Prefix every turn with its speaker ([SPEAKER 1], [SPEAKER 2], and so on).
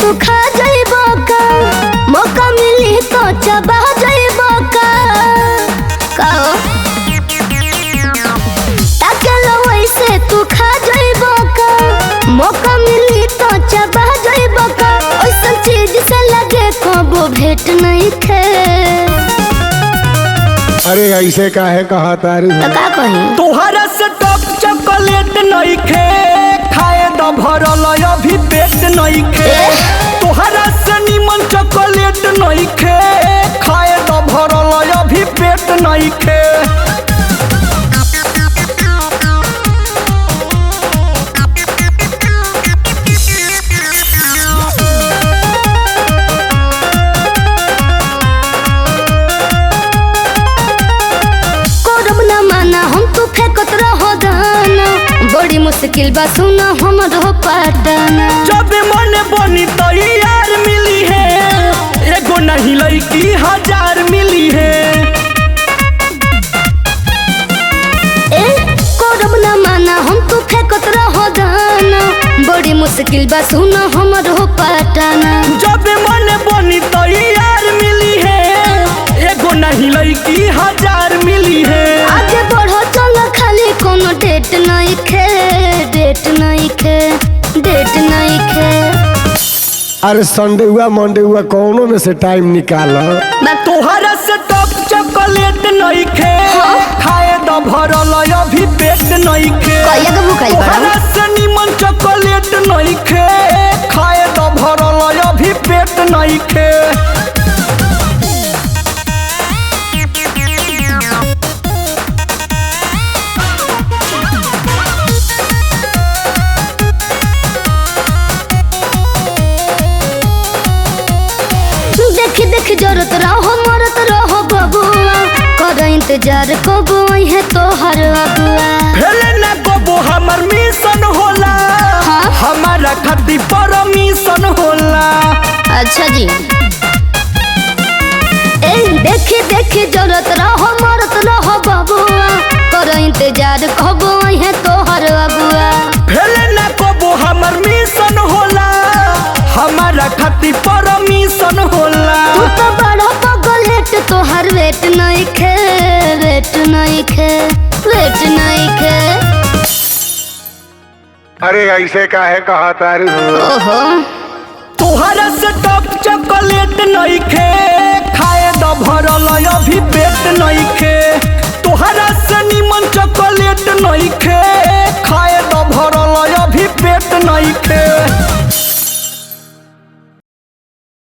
[SPEAKER 1] तू खा जाइबो का मौका मिली तो चबा जाइबो का कहो ताकेलो वैसे तू खा जाइबो का मौका मिली तो चबा जाइबो का ऐसा चीज से लगे कबो भेंट नहीं खे।
[SPEAKER 2] अरे ऐसे काहे कहा तारू
[SPEAKER 1] का कहीं
[SPEAKER 3] तोहरा से टॉप चॉकलेट नहीं खे खाए द भरल अभी पेट नहीं खे। तोहरा से नीमन चॉकलेट नहीं खे खाए द भरल अभी पेट नहीं खे।
[SPEAKER 1] बड़ी मुश्किल बा सुना हमर हो पाटना
[SPEAKER 3] जब मन बनी तो यार मिली है एगो नहीं लड़की 1000 मिली है।
[SPEAKER 1] ए करब ना माना हम तू फेंकत रहो दाना बड़ी मुश्किल बा सुना हमर हो पाटना
[SPEAKER 3] जब मन बनी तो यार मिली है एगो नहीं लड़की 1000 मिली है।
[SPEAKER 1] आगे बढ़ो चलो खाली कोनो डेट नहीं खे डेट नहीं खे डेट नहीं खे।
[SPEAKER 2] अरे संडे हुआ मंडे हुआ कौनो में से टाइम निकाल।
[SPEAKER 3] तोहरा से टॉप चॉकलेट नहीं खे खाए द भरल अभी पेट नहीं खे। तोहरा से नीमन चॉकलेट नहीं खे खाए द भरल अभी पेट नहीं खे।
[SPEAKER 1] देख जरूरत रहो मरत रहो बबुआ कर इंतजार कबो है तोहर अगुआ
[SPEAKER 3] भेले ना कबो हमर मिशन होला हमारा खातिर परमिशन होला।
[SPEAKER 1] अच्छा जी ए देखी देखी जरूरत रहो मरत रहो बबुआ कर इंतजार कबो है तोहर अगुआ
[SPEAKER 3] भेले ना कबो हमर मिशन होला हमारा खातिर परमिशन होला।
[SPEAKER 1] तू तो बड़ा पगलेट तोहर वेट नहीं खे वेट नहीं खे वेट नहीं खे।
[SPEAKER 2] अरे ऐसे काहे कहा तारू
[SPEAKER 1] ओहो
[SPEAKER 3] तोहरा से टॉप चॉकलेट नहीं खे